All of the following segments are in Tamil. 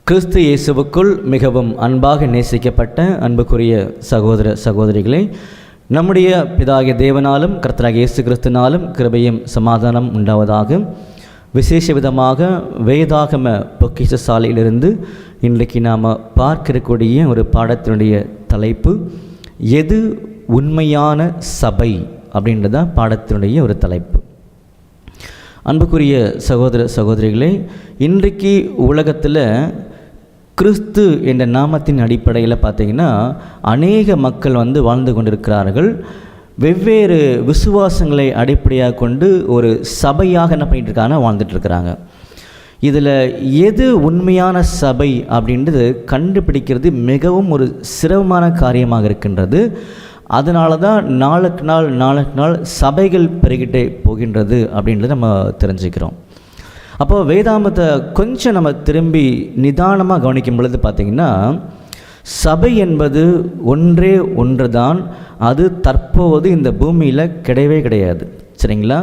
கிறிஸ்து இயேசுவுக்குள் மிகவும் அன்பாக நேசிக்கப்பட்ட அன்புக்குரிய சகோதர சகோதரிகளே, நம்முடைய பிதாகிய தேவனாலும் கர்த்தராகிய இயேசு கிறிஸ்துவினாலும் கிருபையும் சமாதானம் உண்டாவதாக. விசேஷ விதமாக வேதாகம பொக்கிஷ சாலையிலிருந்து இன்றைக்கு நாம் பார்க்கக்கூடிய ஒரு பாடத்தினுடைய தலைப்பு எது உண்மையான சபை அப்படின்றதான் பாடத்தினுடைய ஒரு தலைப்பு. அன்புக்குரிய சகோதர சகோதரிகளே, இன்றைக்கு உலகத்தில் கிறிஸ்து என்ற நாமத்தின் அடிப்படையில் பார்த்திங்கன்னா அநேக மக்கள் வாழ்ந்து கொண்டிருக்கிறார்கள். வெவ்வேறு விசுவாசங்களை அடிப்படையாக கொண்டு ஒரு சபையாக என்ன பண்ணிகிட்ருக்காங்க, வாழ்ந்துட்டுருக்கிறாங்க. இதில் எது உண்மையான சபை அப்படின்றது கண்டுபிடிக்கிறது மிகவும் ஒரு சிரமமான காரியமாக இருக்கின்றது. அதனால தான் நாளுக்கு நாள் சபைகள் பெருகிட்டே போகின்றது அப்படின்றத நம்ம தெரிஞ்சுக்கிறோம். அப்போ வேதாமத்தை கொஞ்சம் நம்ம திரும்பி நிதானமாக கவனிக்கும் பொழுது பார்த்திங்கன்னா, சபை என்பது ஒன்றே ஒன்று தான். அது தற்போது இந்த பூமியில் கிடையவே கிடையாது. சரிங்களா?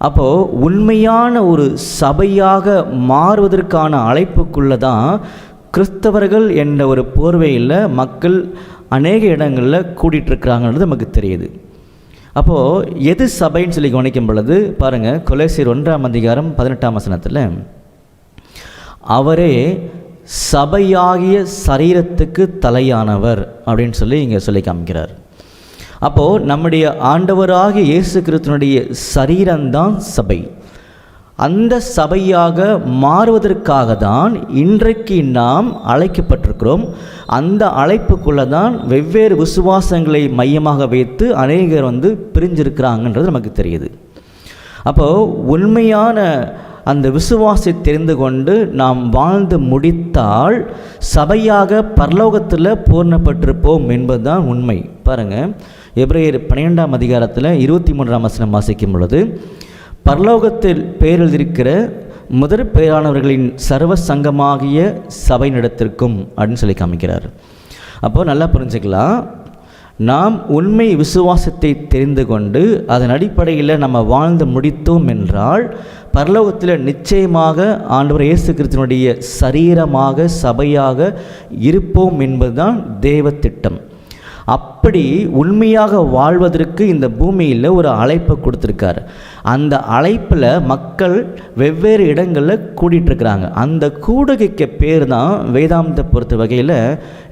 அப்போது உண்மையான ஒரு சபையாக மாறுவதற்கான அழைப்புக்குள்ளே தான் கிறிஸ்தவர்கள் என்ற ஒரு போர்வையில் மக்கள் அநேக இடங்களில் கூடிகிட்ருக்கிறாங்கன்றது நமக்கு தெரியுது. அப்போது எது சபைன்னு சொல்லி கவனிக்கும் பொழுது பாருங்கள், கொலோசியர் 1:18 அவரே சபையாகிய சரீரத்துக்கு தலையானவர் அப்படின்னு சொல்லி இங்கே சொல்லி காமிக்கிறார். அப்போது நம்முடைய ஆண்டவராகிய இயேசு கிறிஸ்துவினுடைய சரீரம்தான் சபை. அந்த சபையாக மாறுவதற்காக தான் இன்றைக்கு நாம் அழைக்கப்பட்டிருக்கிறோம். அந்த அழைப்புக்குள்ளே தான் வெவ்வேறு விசுவாசங்களை மையமாக வைத்து அநேகர் பிரிஞ்சிருக்கிறாங்கன்றது நமக்கு தெரியுது. அப்போது உண்மையான அந்த விசுவாசத்தை தெரிந்து கொண்டு நாம் வாழ்ந்து முடித்தால் சபையாக பரலோகத்தில் பூர்ணப்பட்டிருப்போம் என்பதுதான் உண்மை. பாருங்கள், எபிரேயர் 12:23 வாசிக்கும் பொழுது, பரலோகத்தில் பேரெழுதிருக்கிற முதற் பேரானவர்களின் சர்வ சங்கமாகிய சபை நடத்திற்கும் அப்படின்னு சொல்லி காமிக்கிறார். அப்போது நல்லா புரிஞ்சுக்கலாம், நாம் உண்மை விசுவாசத்தை தெரிந்து கொண்டு அதன் அடிப்படையில் நம்ம வாழ்ந்து முடித்தோம் என்றால் பரலோகத்தில் நிச்சயமாக ஆண்டவர் இயேசு கிறிஸ்துவினுடைய சரீரமாக சபையாக இருப்போம் என்பதுதான் தேவ திட்டம். அப்படி உண்மையாக வாழ்வதற்கு இந்த பூமியில் ஒரு அழைப்பை கொடுத்துருக்கார். அந்த அழைப்பில் மக்கள் வெவ்வேறு இடங்களில் கூடிகிட்ருக்கிறாங்க. அந்த கூடுகைக்கு பேர் தான் வேதாந்தத்தை பொறுத்த வகையில்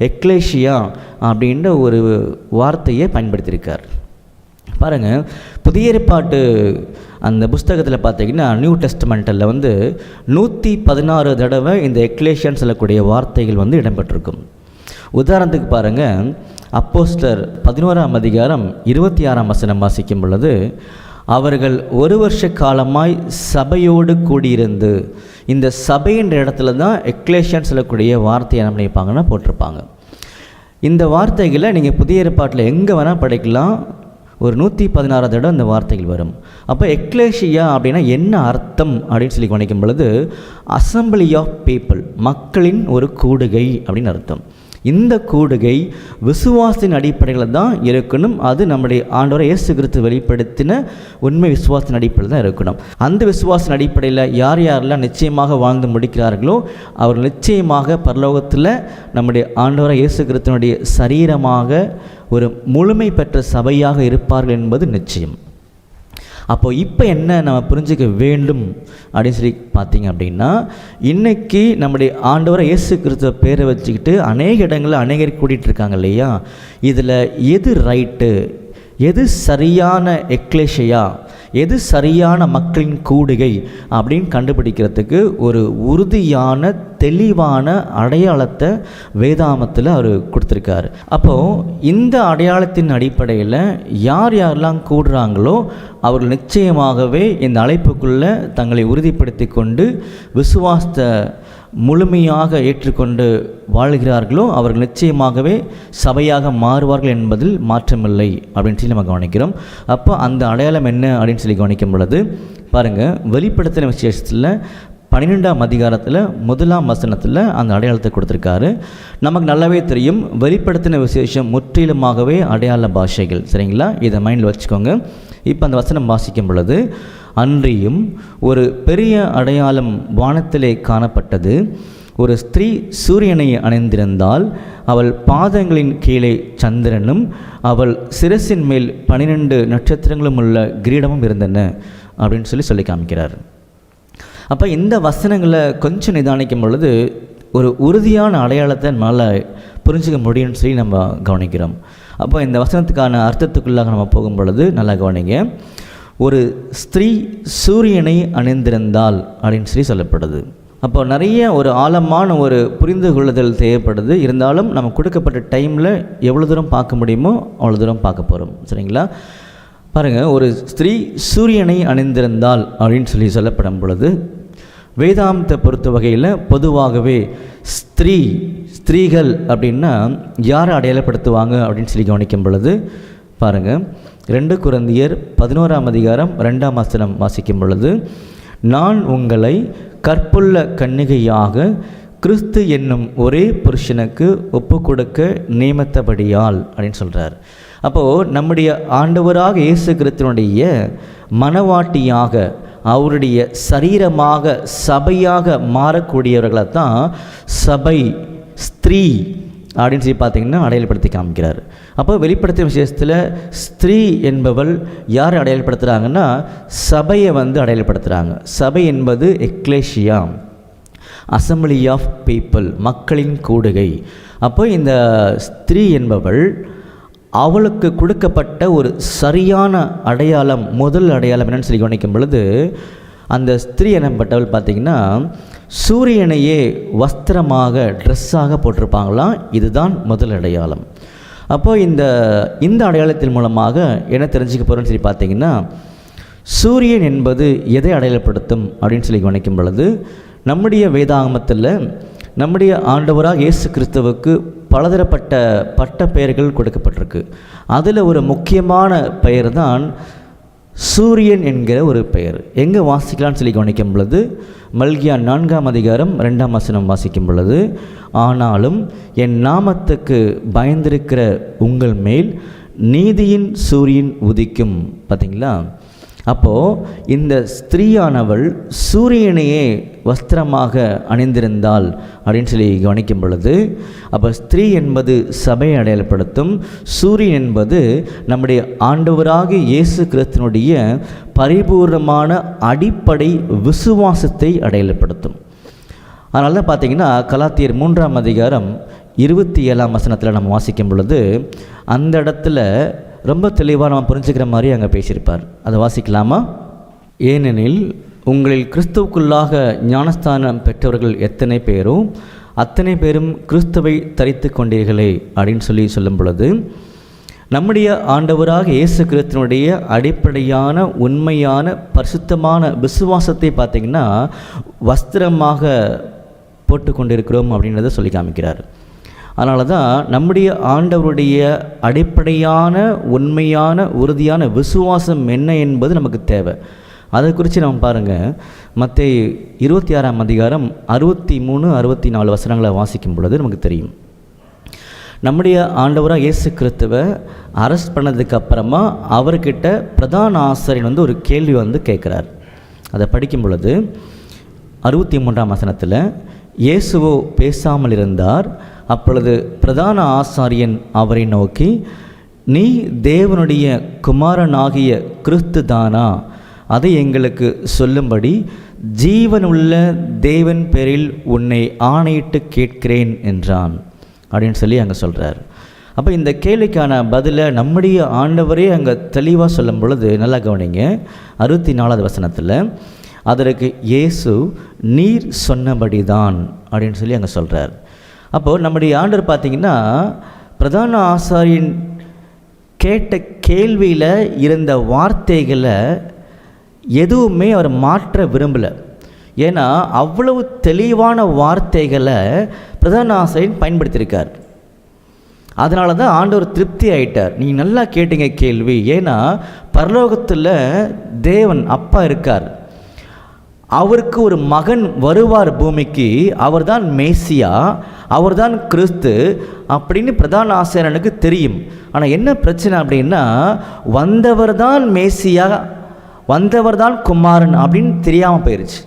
எக்லேஷியா அப்படின்ற ஒரு வார்த்தையை பயன்படுத்தியிருக்கார். பாருங்கள், புதிய ஏற்பாட்டு அந்த புஸ்தகத்தில் பார்த்தீங்கன்னா நியூ டெஸ்டமெண்ட்டில் 116 தடவை இந்த எக்லேஷியான்னு சொல்லக்கூடிய வார்த்தைகள் இடம்பெற்றிருக்கும். உதாரணத்துக்கு பாருங்கள், அப்போஸ்தலர் 11:26 வாசிக்கும் பொழுது, அவர்கள் 1 வருஷ காலமாய் சபையோடு கூடியிருந்து, இந்த சபைன்ற இடத்துல தான் எக்லேஷியான்னு சொல்லக்கூடிய வார்த்தையை என்ன பண்ணியிருப்பாங்கன்னா போட்டிருப்பாங்க. இந்த வார்த்தைகளை நீங்கள் புதிய ஏற்பாட்டில் எங்கே வேணால் படிக்கலாம். ஒரு 116 தடவை இந்த வார்த்தைகள் வரும். அப்போ எக்லேஷியா அப்படின்னா என்ன அர்த்தம் அப்படின்னு சொல்லி கவனிக்கும் பொழுது, அசம்பிளி ஆஃப் பீப்புள், மக்களின் ஒரு கூடுகை அப்படின்னு அர்த்தம். இந்த கூடுகை விசுவாசத்தின் அடிப்படையில் தான் இருக்கணும். அது நம்முடைய ஆண்டவரை இயேசு கிறிஸ்து வெளிப்படுத்தின உண்மை விசுவாசத்தின் அடிப்படையில் தான் இருக்கணும். அந்த விசுவாசத்தின் அடிப்படையில் யார் யாரெல்லாம் நிச்சயமாக வாழ்ந்து முடிக்கிறார்களோ அவர் நிச்சயமாக பரலோகத்தில் நம்முடைய ஆண்டவரை இயேசு கிறிஸ்துவினுடைய சரீரமாக ஒரு முழுமை பெற்ற சபையாக இருப்பார்கள் என்பது நிச்சயம். அப்போது இப்போ என்ன நம்ம புரிஞ்சுக்க வேண்டும் அப்படின்னு சொல்லி பார்த்தீங்க அப்படின்னா, இன்றைக்கி நம்முடைய ஆண்டவரை இயேசு கிறிஸ்துவ பேரை வச்சுக்கிட்டு அநேக இடங்களில் அநேகர் கூட்டிகிட்ருக்காங்க இல்லையா? இதில் எது ரைட்டு, எது சரியான எக்லேஷியா, எது சரியான மக்களின் கூடுகை அப்படின்னு கண்டுபிடிக்கிறதுக்கு ஒரு உறுதியான தெளிவான அடையாளத்தை வேதாமத்தில் அவர் கொடுத்துருக்காரு. அப்போது இந்த அடையாளத்தின் அடிப்படையில் யார் யாரெல்லாம் கூடுறாங்களோ அவர்கள் நிச்சயமாகவே இந்த அழைப்புக்குள்ளே தங்களை உறுதிப்படுத்தி கொண்டு விசுவாசத்தை முழுமையாக ஏற்றுக்கொண்டு வாழ்கிறார்களோ அவர்கள் நிச்சயமாகவே சபையாக மாறுவார்கள் என்பதில் மாற்றமில்லை அப்படின்னு சொல்லி நம்ம கவனிக்கிறோம். அப்போ அந்த அடையாளம் என்ன அப்படின்னு சொல்லி கவனிக்கும் பொழுது பாருங்கள், வெளிப்படுத்தின விசேஷத்தில் 12 1 அந்த அடையாளத்தை கொடுத்துருக்காரு. நமக்கு நல்லாவே தெரியும், வெளிப்படுத்தின விசேஷம் முற்றிலுமாகவே அடையாள பாஷைகள். சரிங்களா? இதை மைண்டில் வச்சுக்கோங்க. இப்போ அந்த வசனம் வாசிக்கும் பொழுது, அன்றியும் ஒரு பெரிய அடையாளம் வானத்திலே காணப்பட்டது. ஒரு ஸ்திரீ சூரியனை அணிந்திருந்தால் அவள் பாதங்களின் கீழே சந்திரனும் அவள் சிரசின் மேல் 12 நட்சத்திரங்களும் உள்ள கிரீடமும் இருந்தன அப்படின்னு சொல்லி காமிக்கிறார். அப்போ இந்த வசனங்களை கொஞ்சம் நிதானிக்கும் பொழுது ஒரு உறுதியான அடையாளத்தை நம்மளால் புரிஞ்சுக்க முடியும்னு சொல்லி நம்ம கவனிக்கிறோம். அப்போ இந்த வசனத்துக்கான அர்த்தத்துக்குள்ளாக நம்ம போகும் பொழுது நல்லா கவனிங்க. ஒரு ஸ்திரீ சூரியனை அணிந்திருந்தால் அப்படின்னு சொல்லப்படுது. அப்போ நிறைய ஒரு ஆழமான ஒரு புரிந்து கொள்ளுதல் தேவைப்படுது. இருந்தாலும் நம்ம கொடுக்கப்பட்ட டைமில் எவ்வளோ தூரம் பார்க்க முடியுமோ அவ்வளோ தூரம் பார்க்க போகிறோம். சரிங்களா? பாருங்கள், ஒரு ஸ்திரீ சூரியனை அணிந்திருந்தால் அப்படின்னு சொல்லப்படும் பொழுது வேதாந்தத்தை பொறுத்த வகையில் பொதுவாகவே ஸ்திரீகள் அப்படின்னா யாரை அடையாளப்படுத்துவாங்க அப்படின்னு கவனிக்கும் பொழுது பாருங்கள், 2 கொரிந்தியர் 11ஆம் அதிகாரம் 2ஆம் வசனம் வாசிக்கும் பொழுது, நான் உங்களை கற்புள்ள கன்னிகையாக கிறிஸ்து என்னும் ஒரே புருஷனுக்கு ஒப்பு கொடுக்க நியமித்தபடியால் அப்படின்னு சொல்கிறார். அப்போது நம்முடைய ஆண்டவராக இயேசு கிறிஸ்துவினுடைய மனவாட்டியாக அவருடைய சரீரமாக சபையாக மாறக்கூடியவர்களை தான் சபை ஸ்திரீ அப்படின்னு பார்த்தீங்கன்னா அடையாளப்படுத்தி காமிக்கிறார். அப்போ வெளிப்படுத்தும் விசேஷத்தில் ஸ்திரீ என்பவள் யார் அடையாளப்படுத்துகிறாங்கன்னா சபையை அடையாளப்படுத்துகிறாங்க. சபை என்பது எக்லேஷியா, அசம்பிளி ஆஃப் பீப்புள், மக்களின் கூடுகை. அப்போ இந்த ஸ்திரீ என்பவள் அவளுக்கு கொடுக்கப்பட்ட ஒரு சரியான அடையாளம், முதல் அடையாளம் என்னன்னு கவனிக்கும் பொழுது அந்த ஸ்திரீ எனப்பட்டவள் பார்த்திங்கன்னா சூரியனையே வஸ்திரமாக ட்ரெஸ்ஸாக போட்டிருப்பாங்களாம். இதுதான் முதல் அடையாளம். அப்போது இந்த அடையாளத்தின் மூலமாக என்ன தெரிஞ்சுக்க போகிறோன்னு பார்த்திங்கன்னா, சூரியன் என்பது எதை அடையாளப்படுத்தும் அப்படின்னு கவனிக்கும் பொழுது நம்முடைய வேதாகமத்தில் நம்முடைய ஆண்டவராக இயேசு கிறிஸ்துவுக்கு பலதரப்பட்ட பட்ட பெயர்கள் கொடுக்கப்பட்டிருக்கு. அதில் ஒரு முக்கியமான பெயர் தான் சூரியன் என்கிற ஒரு பெயர். எங்கே வாசிக்கலான்னு கவனிக்கும் பொழுது மல்கியா 4ஆம் அதிகாரம் 2ஆம் வசனம் வாசிக்கும் பொழுது, ஆனாலும் என் நாமத்துக்கு பயந்திருக்கிற உங்கள் மேல் நீதியின் சூரியன் உதிக்கும். பார்த்தீங்களா? அப்போது இந்த ஸ்திரீயானவள் சூரியனையே வஸ்திரமாக அணிந்திருந்தாள் அப்படின்னு கவனிக்கும் பொழுது, அப்போ ஸ்திரீ என்பது சபையை அடையாளப்படுத்தும், சூரியன் என்பது நம்முடைய ஆண்டவராக இயேசு கிறிஸ்துவினுடைய பரிபூர்ணமான அடிப்படை விசுவாசத்தை அடையாளப்படுத்தும். அதனால தான் பார்த்தீங்கன்னா கலாத்தியர் 3ஆம் அதிகாரம் 27ஆம் வசனத்தில் நம்ம வாசிக்கும் பொழுது அந்த இடத்துல ரொம்ப தெளிவாக நம்ம புரிஞ்சுக்கிற மாதிரி அங்கே பேசியிருப்பார். அதை வாசிக்கலாமா? ஏனெனில் உங்களில் கிறிஸ்துவுக்குள்ளாக ஞானஸ்தானம் பெற்றவர்கள் எத்தனை பேரோ அத்தனை பேரும் கிறிஸ்துவை தரித்து கொண்டீர்களே அப்படின்னு சொல்லும் பொழுது நம்முடைய ஆண்டவராக இயேசு கிறிஸ்துவினுடைய அடிப்படையான உண்மையான பரிசுத்தமான விசுவாசத்தை பார்த்திங்கன்னா வஸ்திரமாக போட்டு கொண்டிருக்கிறோம் அப்படின்றத சொல்லி காமிக்கிறார். அதனால தான் நம்முடைய ஆண்டவருடைய அடிப்படையான உண்மையான உறுதியான விசுவாசம் என்ன என்பது நமக்கு தேவை. அதை குறித்து நம்ம பாருங்கள், மத்தேயு 26ஆம் அதிகாரம் 63, 64 வசனங்களை வாசிக்கும் பொழுது நமக்கு தெரியும். நம்முடைய ஆண்டவராக இயேசு கிறிஸ்துவை அரெஸ்ட் பண்ணதுக்கு அப்புறமா அவர்கிட்ட பிரதான ஆசாரியன் ஒரு கேள்வி கேட்குறார். அதை படிக்கும் பொழுது 63ஆம் வசனத்தில், இயேசுவோ பேசாமல் இருந்தார். அப்பொழுது பிரதான ஆசாரியன் அவரை நோக்கி, நீ தேவனுடைய குமாரனாகிய கிறிஸ்து தானா? அதை எங்களுக்கு சொல்லும்படி ஜீவனுள்ள தேவன் பேரில் உன்னை ஆணையிட்டு கேட்கிறேன் என்றான் அப்படின்னு அங்கே சொல்கிறார். அப்போ இந்த கேள்விக்கான பதிலை நம்முடைய ஆண்டவரே அங்கே தெளிவாக சொல்லும் பொழுது நல்லா கவனிங்க. 64ஆவது வசனத்தில் அதற்கு இயேசு நீர் சொன்னபடி தான் அப்படின்னு அங்கே சொல்கிறார். அப்போது நம்முடைய ஆண்டவர் பார்த்திங்கன்னா பிரதான ஆசாரியன் கேட்ட கேள்வியில் இருந்த வார்த்தைகளை எதுவுமே அவர் மாற்ற விரும்பலை. ஏன்னா அவ்வளவு தெளிவான வார்த்தைகளை பிரதான ஆசாரியன் பயன்படுத்தியிருக்கார். அதனால தான் ஆண்டவர் திருப்தி ஆயிட்டார். நீங்கள் நல்லா கேட்டீங்க கேள்வி. ஏன்னா பரலோகத்தில் தேவன் அப்பா இருக்கார், அவருக்கு ஒரு மகன் வருவார் பூமிக்கு, அவர்தான் மேசியா, அவர்தான் கிறிஸ்து அப்படின்னு பிரதான ஆசாரியனுக்கு தெரியும். ஆனால் என்ன பிரச்சனை அப்படின்னா, வந்தவர் தான் மேசியா, வந்தவர் தான் குமாரன் அப்படின்னு தெரியாமல் போயிடுச்சு.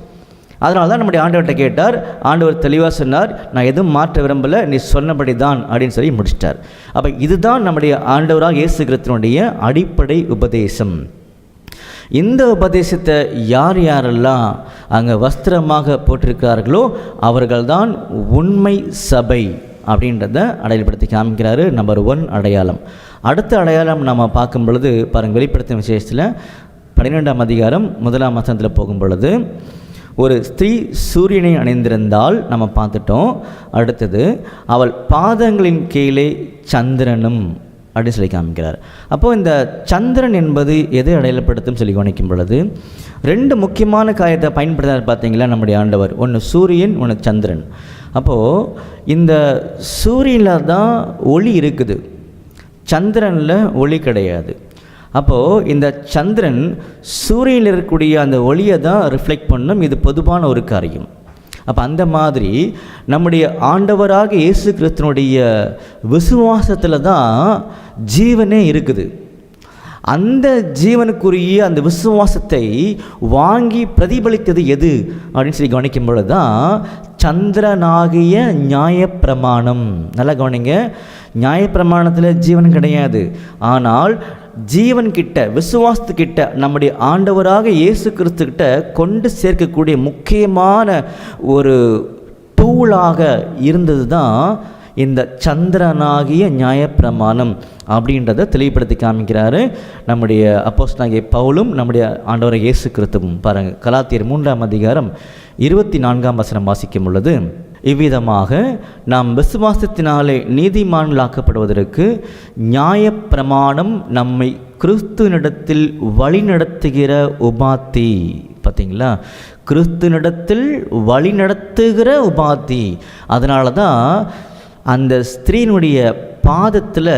அதனால தான் நம்முடைய ஆண்டவர்கிட்ட கேட்டார். ஆண்டவர் தெளிவாக சொன்னார், நான் எதுவும் மாற்ற விரும்பலை, நீ சொன்னபடி தான் அப்படின்னு சொல்லி முடிச்சிட்டார். அப்போ இதுதான் நம்முடைய ஆண்டவராக இயேசு கிறிஸ்துவினுடைய அடிப்படை உபதேசம். இந்த உபதேசத்தை யார் யாரெல்லாம் அங்கே வஸ்திரமாக போட்டிருக்கிறார்களோ அவர்கள்தான் உண்மை சபை அப்படின்றத அடையாளப்படுத்தி காமிக்கிறாரு. நம்பர் 1 அடையாளம். அடுத்த அடையாளம் நம்ம பார்க்கும் பொழுது பாருங்கள், வெளிப்படுத்தும் விசேஷத்தில் 12ஆம் அதிகாரம் 1ஆம் வசனத்தில் போகும் பொழுது ஒரு ஸ்திரீ சூரியனை அணிந்திருந்தால் நம்ம பார்த்துட்டோம். அடுத்தது அவள் பாதங்களின் கீழே சந்திரனும் அப்படின்னு சொல்லி காமிக்கிறார். அப்போது இந்த சந்திரன் என்பது எதை அடையாளப்படுத்தும் சொல்லி கவனிக்கும் பொழுது 2 முக்கியமான காரியத்தை பயன்படுத்தார் பார்த்தீங்களா நம்முடைய ஆண்டவர். ஒன்று சூரியன், ஒன்று சந்திரன். அப்போது இந்த சூரியனில் தான் ஒளி இருக்குது, சந்திரனில் ஒளி கிடையாது. அப்போது இந்த சந்திரன் சூரியனில் இருக்கக்கூடிய அந்த ஒளியை தான் ரிஃப்ளெக்ட் பண்ணும். இது பொதுவான ஒரு காரியம். அப்போ அந்த மாதிரி நம்முடைய ஆண்டவராக இயேசு கிறிஸ்துனுடைய விசுவாசத்தில் தான் ஜீவனே இருக்குது. அந்த ஜீவனுக்குரிய அந்த விசுவாசத்தை வாங்கி பிரதிபலித்தது எது அப்படின்னு சொல்லி கவனிக்கும் பொழுது தான் சந்திரனாகிய நியாயப்பிரமாணம். நல்லா கவனிங்க, நியாயப்பிரமாணத்தில் ஜீவன் கிடையாது. ஆனால் ஜீவன் கிட்ட, விசுவாசத்துக்கிட்ட, நம்முடைய ஆண்டவராக இயேசு கிறிஸ்துக்கிட்ட கொண்டு சேர்க்கக்கூடிய முக்கியமான ஒரு டூலாக இருந்தது தான் இந்த சந்திரனாகிய நியாயப்பிரமாணம் அப்படின்றத தெளிவுபடுத்தி காமிக்கிறாரு நம்முடைய அப்போஸ்தலனாகிய பவுலும் நம்முடைய ஆண்டவராக இயேசு கிறிஸ்துவும். பாருங்கள், கலாத்தியர் 3ஆம் அதிகாரம் 24ஆம் வசனம் வாசிக்கும் பொழுது, இவ்விதமாக நாம் விசுவாசத்தினாலே நீதிமான்களாக்கப்படுவதற்கு நியாயப்பிரமாணம் நம்மை கிறிஸ்துவினிடத்தில் வழிநடத்துகிற உபாத்தி. பார்த்தீங்களா, கிறிஸ்துவினிடத்தில் வழிநடத்துகிற உபாத்தி. அதனால தான் அந்த ஸ்திரீனுடைய பாதத்தில்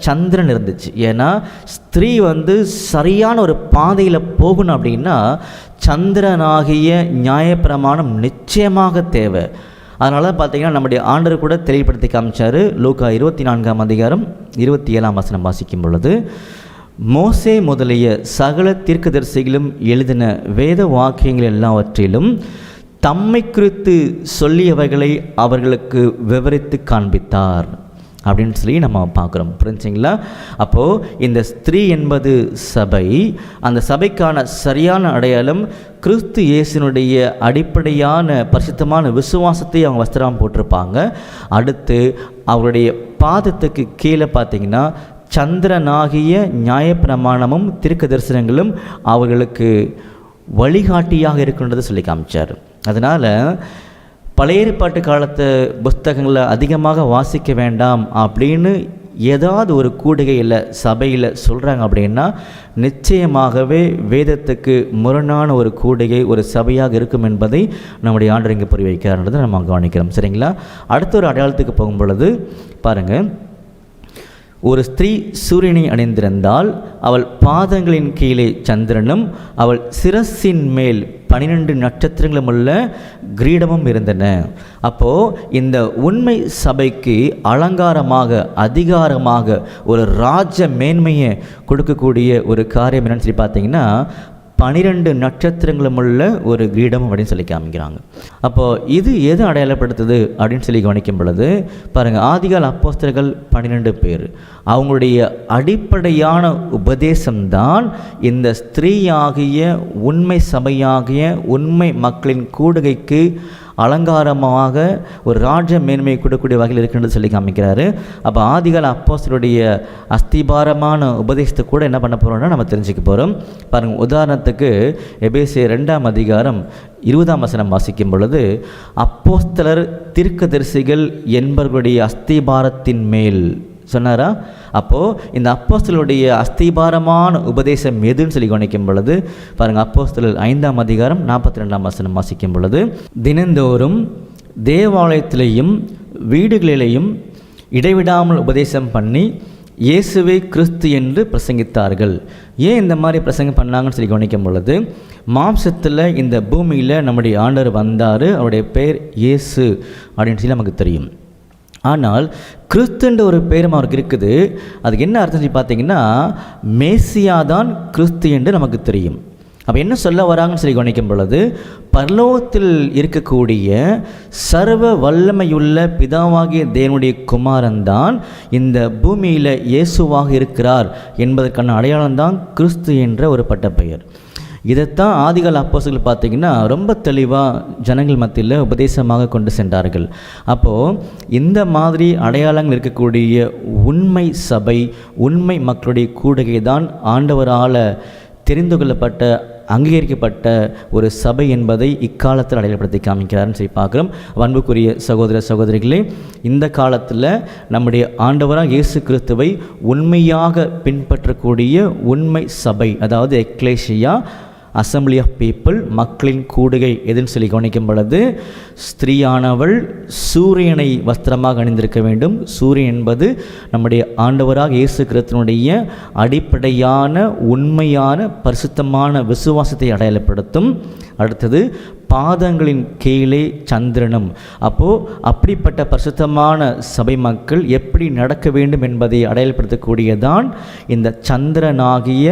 சந்திரன் இருந்துச்சு. ஏன்னா ஸ்திரீ சரியான ஒரு பாதையில் போகணும் அப்படின்னா சந்திரனாகிய நியாயப்பிரமாணம் நிச்சயமாக தேவை. அதனால தான் பார்த்தீங்கன்னா நம்முடைய ஆண்டவர் கூட தெளிவுபடுத்தி காமிச்சார். லூக்கா 24ஆம் அதிகாரம் 27ஆம் வசனம் வாசிக்கும் பொழுது, மோசே முதலிய சகல தீர்க்கதரிசிகளும் எழுதின வேத வாக்கியங்கள் எல்லாவற்றிலும் தம்மை குறித்து சொல்லியவைகளை அவர்களுக்கு விவரித்து காண்பித்தார் அப்படின்னு சொல்லி நம்ம பார்க்குறோம். புரிஞ்சுங்களா? அப்போது இந்த ஸ்திரீ என்பது சபை. அந்த சபைக்கான சரியான அடையாளம் கிறிஸ்து இயேசுனுடைய அடிப்படையான பரிசுத்தமான விசுவாசத்தை அவங்க வஸ்திரம் போட்டிருப்பாங்க. அடுத்து அவருடைய பாதத்துக்கு கீழே பார்த்தீங்கன்னா சந்திரனாகிய நியாயப்பிரமாணமும் தீர்க்க தரிசனங்களும் அவர்களுக்கு வழிகாட்டியாக இருக்கின்றது சொல்லி காமிச்சார். அதனால் பழைய ஏற்பாட்டு காலத்து புஸ்தகங்களை அதிகமாக வாசிக்க வேண்டாம் அப்படின்னு ஏதாவது ஒரு கூடுகையில் சபையில் சொல்கிறாங்க அப்படின்னா நிச்சயமாகவே வேதத்துக்கு முரணான ஒரு கூடுகை ஒரு சபையாக இருக்கும் என்பதை நம்முடைய ஆண்டவர் இங்கே புரிய வைக்கிறார்ன்றதை நம்ம கவனிக்கிறோம். சரிங்களா? அடுத்த ஒரு அடையாளத்துக்கு போகும் பொழுது பாருங்கள், ஒரு ஸ்திரீ சூரியனை அணிந்திருந்தால் அவள் பாதங்களின் கீழே சந்திரனும் அவள் சிரசின் மேல் 12 நட்சத்திரங்களும் உள்ள கிரீடமும் இருந்தன. அப்போது இந்த உண்மை சபைக்கு அலங்காரமாக, அதிகாரமாக, ஒரு ராஜ மேன்மையை கொடுக்கக்கூடிய ஒரு காரியம் என்னன்னு சொல்லி பார்த்தீங்கன்னா 12 நட்சத்திரங்களும் உள்ள ஒரு கிரீடம் அப்படின்னு சொல்லி காமிக்கிறாங்க. அப்போது இது எது அடையாளப்படுத்துது அப்படின்னு சொல்லி கவனிக்கும் பொழுது பாருங்கள், ஆதிகால அப்போஸ்தலர்கள் 12 பேர். அவங்களுடைய அடிப்படையான உபதேசம்தான் இந்த ஸ்திரீயாகிய உண்மை சபையாகிய உண்மை மக்களின் கூடுகைக்கு அலங்காரமாக ஒரு ராஜ மேன்மையை கொடுக்கக்கூடிய வகையில் இருக்கின்றது சொல்லி காமிக்கிறாரு. அப்போ ஆதிகால அப்போஸ்தலருடைய அஸ்திபாரமான உபதேசத்தை கூட என்ன பண்ண போகிறோம்னா நம்ம தெரிஞ்சுக்க போகிறோம். பாருங்கள், உதாரணத்துக்கு எபேசியர் 2ஆம் அதிகாரம் 20ஆம் வசனம் வாசிக்கும் பொழுது, அப்போஸ்தலர் தீர்க்கதரிசிகள் என்பவர்களுடைய அஸ்திபாரத்தின் மேல் சொன்னாரா? அப்போது இந்த அப்போஸ்தலருடைய அஸ்திபாரமான உபதேசம் எதுன்னு சொல்லி கவனிக்கும் பொழுது பாருங்கள், அப்போஸ்தலர் 5ஆம் அதிகாரம் 42ஆம் வசனம் வாசிக்கும் பொழுது, தினந்தோறும் தேவாலயத்திலேயும் வீடுகளிலேயும் இடைவிடாமல் உபதேசம் பண்ணி இயேசுவே கிறிஸ்து என்று பிரசங்கித்தார்கள். ஏன் இந்த மாதிரி பிரசங்கம் பண்ணாங்கன்னு சொல்லி கவனிக்கும் பொழுது மாம்சத்தில் இந்த பூமியில் நம்முடைய ஆண்டவர் வந்தார், அவருடைய பெயர் இயேசு அப்படின்னு சொல்லி நமக்கு தெரியும். ஆனால் கிறிஸ்துன்ற ஒரு பேரும் அவருக்கு இருக்குது. அதுக்கு என்ன அர்த்தம் சொல்லி பார்த்தீங்கன்னா மேசியா தான் கிறிஸ்து என்று நமக்கு தெரியும். அப்போ என்ன சொல்ல வராங்கன்னு சொல்லி கவனிக்கும் பொழுது, பரலோகத்தில் இருக்கக்கூடிய சர்வ வல்லமையுள்ள பிதாவாகிய தேவனுடைய குமாரன் தான் இந்த பூமியில் இயேசுவாக இருக்கிறார் என்பதற்கான அடையாளம்தான் கிறிஸ்து என்ற ஒரு பட்டப்பெயர். இதைத்தான் ஆதிகால அப்போஸ்தலர்கள் பார்த்திங்கன்னா ரொம்ப தெளிவாக ஜனங்கள் மத்தியில் உபதேசமாக கொண்டு சென்றார்கள். அப்போது இந்த மாதிரி அடையாளங்கள் இருக்கக்கூடிய உண்மை சபை, உண்மை மக்களுடைய கூடுகை தான் ஆண்டவரால் தெரிந்து கொள்ளப்பட்ட, அங்கீகரிக்கப்பட்ட ஒரு சபை என்பதை இக்காலத்தில் அடையாளப்படுத்தி காமிக்கிறார்னு சொல்லி பார்க்குறோம். அன்புக்குரிய சகோதர சகோதரிகளே, இந்த காலத்தில் நம்முடைய ஆண்டவராக இயேசு கிறிஸ்துவை உண்மையாக பின்பற்றக்கூடிய உண்மை சபை, அதாவது எக்லேசியா, அசம்பிளி ஆஃப் பீப்புள், மக்களின் கூடுகை எதுன்னு சொல்லி கவனிக்கும் பொழுது, ஸ்திரீயானவள் சூரியனை வஸ்திரமாக அணிந்திருக்க வேண்டும். சூரியன் என்பது நம்முடைய ஆண்டவராக இயேசு கிறிஸ்துவினுடைய அடிப்படையான உண்மையான பரிசுத்தமான விசுவாசத்தை அடையாளப்படுத்தும். அடுத்தது பாதங்களின் கீழே சந்திரனும். அப்போது அப்படிப்பட்ட பரிசுத்தமான சபை மக்கள் எப்படி நடக்க வேண்டும் என்பதை அடையாளப்படுத்தக்கூடியதான் இந்த சந்திரனாகிய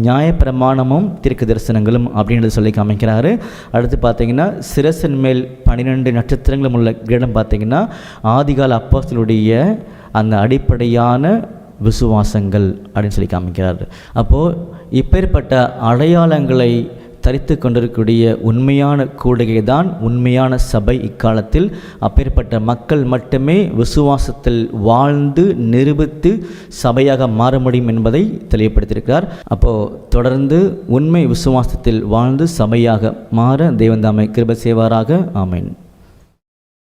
நியாயப்பிரமாணமும் தீர்க்க தரிசனங்களும் அப்படின்றது சொல்லி காமிக்கிறாரு. அடுத்து பார்த்திங்கன்னா சிரசின் மேல் 12 நட்சத்திரங்களும் உள்ள கிரீடம் பார்த்திங்கன்னா ஆதிகால அப்போஸ்தலருடைய அந்த அடிப்படையான விசுவாசங்கள் அப்படின்னு சொல்லி காமிக்கிறார். அப்போது இப்பேற்பட்ட அடையாளங்களை தரித்து கொண்டிருக்கக்கூடிய உண்மையான கூடுகை தான் உண்மையான சபை இக்காலத்தில். அப்பேற்பட்ட மக்கள் மட்டுமே விசுவாசத்தில் வாழ்ந்து நிரூபித்து சபையாக மாற முடியும் என்பதை தெளிவுபடுத்தியிருக்கிறார். அப்போது தொடர்ந்து உண்மை விசுவாசத்தில் வாழ்ந்து சபையாக மாற தேவன் தாமே கிருபை செய்வாராக. ஆமென்.